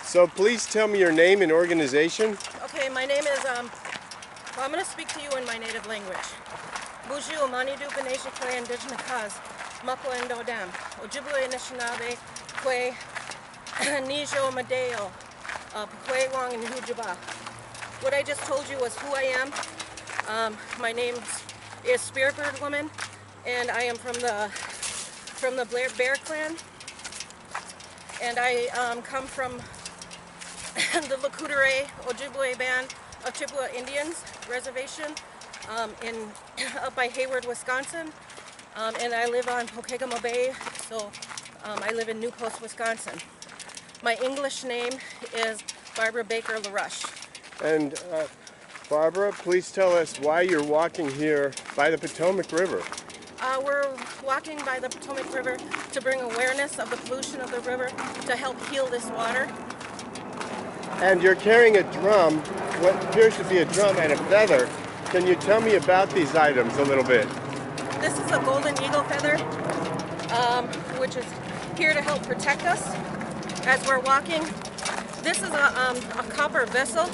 So please tell me your name and organization. Okay, my name is, well, I'm going to speak to you in my native language. Buju Manidu Ganesha Kwe Indigenous Cause, Mako Endo Dam, Ojibwe Anishinaabe, Kwe, Nijo Madeo, Pukwe Wong and Hujaba. What I just told you was who I am. My name is Spirit Bird Woman, and I am from the Bear Clan, and I come from the Lakudere Ojibwe Band of Chippewa Indians Reservation up by Hayward, Wisconsin, and I live on Pokegama Bay, so I live in New Post, Wisconsin. My English name is Barbara Baker LaRush. And Barbara, please tell us why you're walking here by the Potomac River. We're walking by the Potomac River to bring awareness of the pollution of the river, to help heal this water. And you're carrying a drum, what appears to be a drum and a feather. Can you tell me about these items a little bit? This is a golden eagle feather, which is here to help protect us as we're walking. This is a copper vessel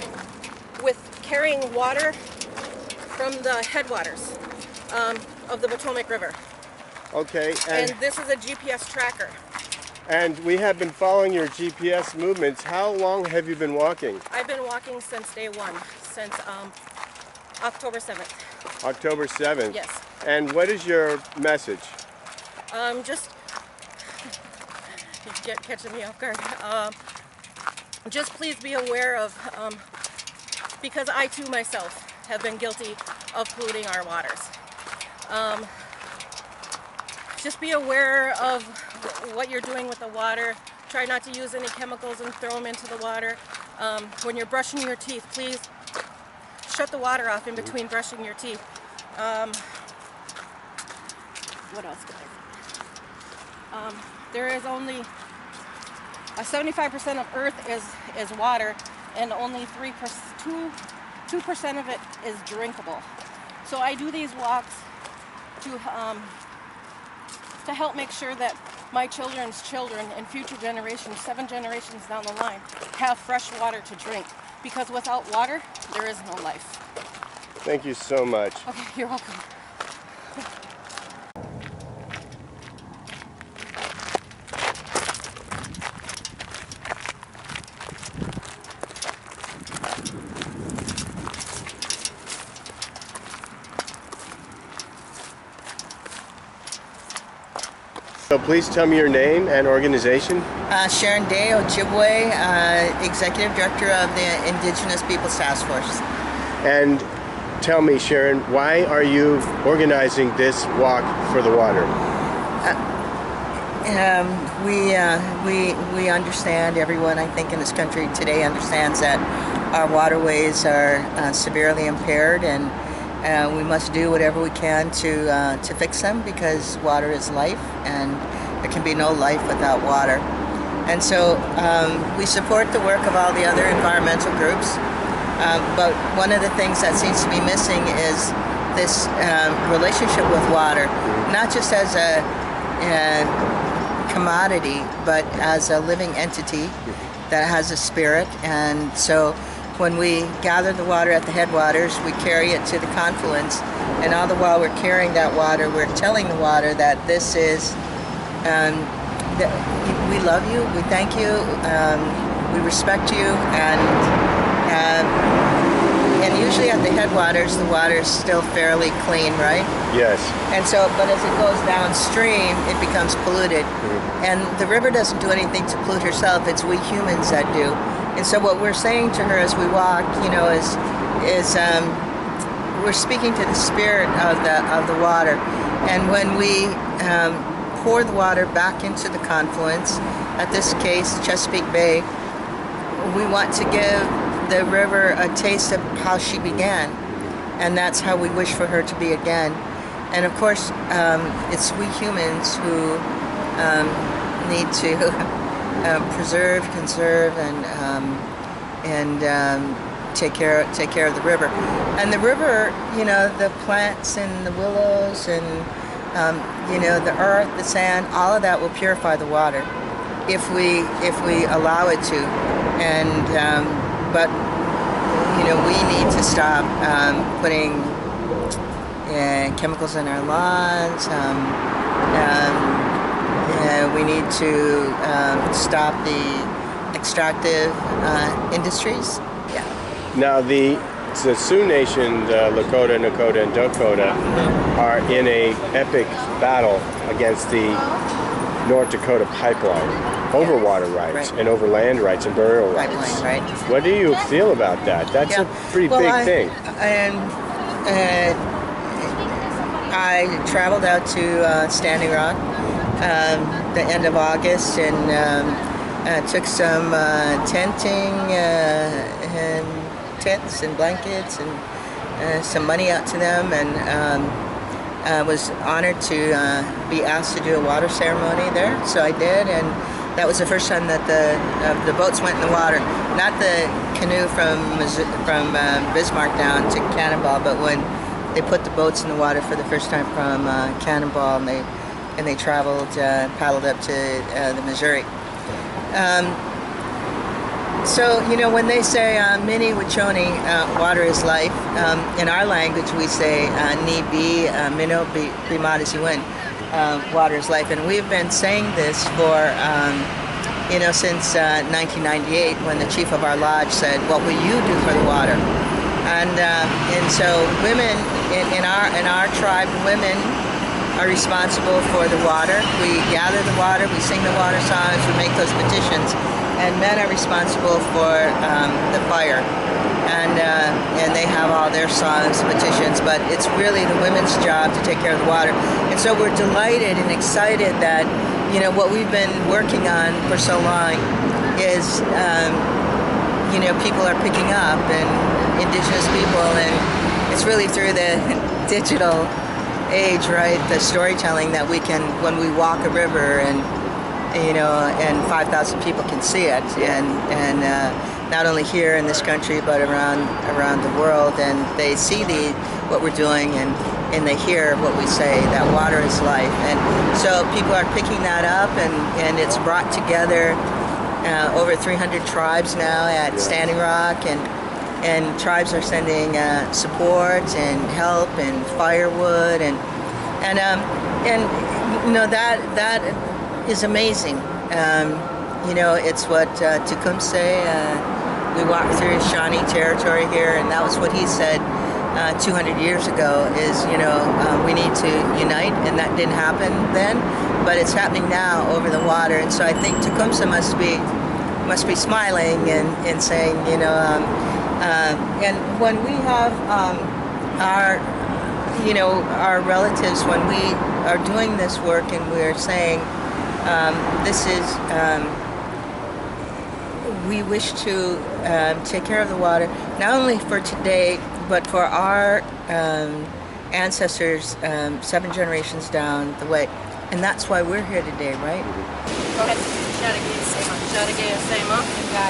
with carrying water from the headwaters of the Potomac River. Okay. And this is a GPS tracker. And we have been following your GPS movements. How long have you been walking? I've been walking since day one, since October 7th. October 7th? Yes. And what is your message? Just, you're catching me off guard. Just please be aware of, because I too myself have been guilty of polluting our waters. Just be aware of what you're doing with the water. Try not to use any chemicals and throw them into the water. When you're brushing your teeth, please shut the water off in between brushing your teeth. What else could I say? There is only 75% of Earth is water, and only 2% of it is drinkable. So I do these walks to help make sure that my children's children and future generations, 7 generations down the line, have fresh water to drink. Because without water, there is no life. Thank you so much. Okay, you're welcome. So please tell me your name and organization. Sharon Day, Ojibwe, Executive Director of the Indigenous Peoples Task Force. And tell me, Sharon, why are you organizing this walk for the water? We understand, everyone I think in this country today understands that our waterways are severely impaired, and we must do whatever we can to fix them, because water is life, and there can be no life without water. And so we support the work of all the other environmental groups, but one of the things that seems to be missing is this relationship with water, not just as a commodity, but as a living entity that has a spirit. And so when we gather the water at the headwaters, we carry it to the confluence, and all the while we're carrying that water, we're telling the water that this is, that we love you, we thank you, we respect you, and usually at the headwaters, the water is still fairly clean, right? Yes. And so, but as it goes downstream, it becomes polluted. And the river doesn't do anything to pollute herself, it's we humans that do. And so what we're saying to her as we walk, you know, is we're speaking to the spirit of the water. And when we pour the water back into the confluence, at this case Chesapeake Bay, we want to give the river a taste of how she began, and that's how we wish for her to be again. And of course, it's we humans who need to preserve, conserve, and take care of the river. And the river, you know, the plants and the willows and you know, the earth, the sand, all of that will purify the water if we allow it to. But we need to stop putting chemicals in our lawns. We need to stop the extractive industries. Yeah. Now the Sioux Nation, the Lakota, Nakota, and Dakota are in a epic battle against the North Dakota pipeline over water rights and over land rights and burial rights. Pipeline, right. What do you feel about that? That's a pretty big thing. I traveled out to Standing Rock the end of August and took some tenting and tents and blankets and some money out to them, and I was honored to be asked to do a water ceremony there, so I did, and that was the first time that the boats went in the water. Not the canoe from Bismarck down to Cannonball, but when they put the boats in the water for the first time from Cannonball, and they traveled, paddled up to the Missouri. So, when they say Mini Wachoni, water is life, in our language we say NIBI Potomac water is life. And we've been saying this for, since 1998, when the chief of our lodge said, "What will you do for the water?" And so women in our tribe, women are responsible for the water. We gather the water, we sing the water songs, we make those petitions. And men are responsible for the fire, and they have all their songs, petitions, but it's really the women's job to take care of the water. And so we're delighted and excited that what we've been working on for so long is people are picking up, and indigenous people, and it's really through the digital age, right, the storytelling that we can, when we walk a river and 5,000 people can see it, and not only here in this country but around the world, and they see what we're doing, and they hear what we say, that water is life. And so people are picking that up, and it's brought together over 300 tribes now at Standing Rock, and tribes are sending support and help and firewood, and that is amazing. It's what Tecumseh, we walked through Shawnee territory here, and that was what he said 200 years ago, is, we need to unite, and that didn't happen then, but it's happening now over the water. And so I think Tecumseh must be smiling and saying, and when we have our relatives, when we are doing this work and we're saying, this is, we wish to take care of the water, not only for today, but for our ancestors 7 generations down the way. And that's why we're here today, right? Go ahead.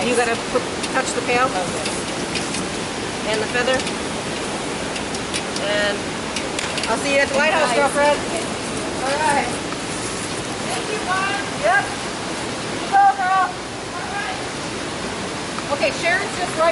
You gotta touch the pail. And the feather. And I'll see you at the lighthouse, girlfriend. All right. Thank you, Mom. Yep. You go, girl. All right. Okay, Sharon's just right.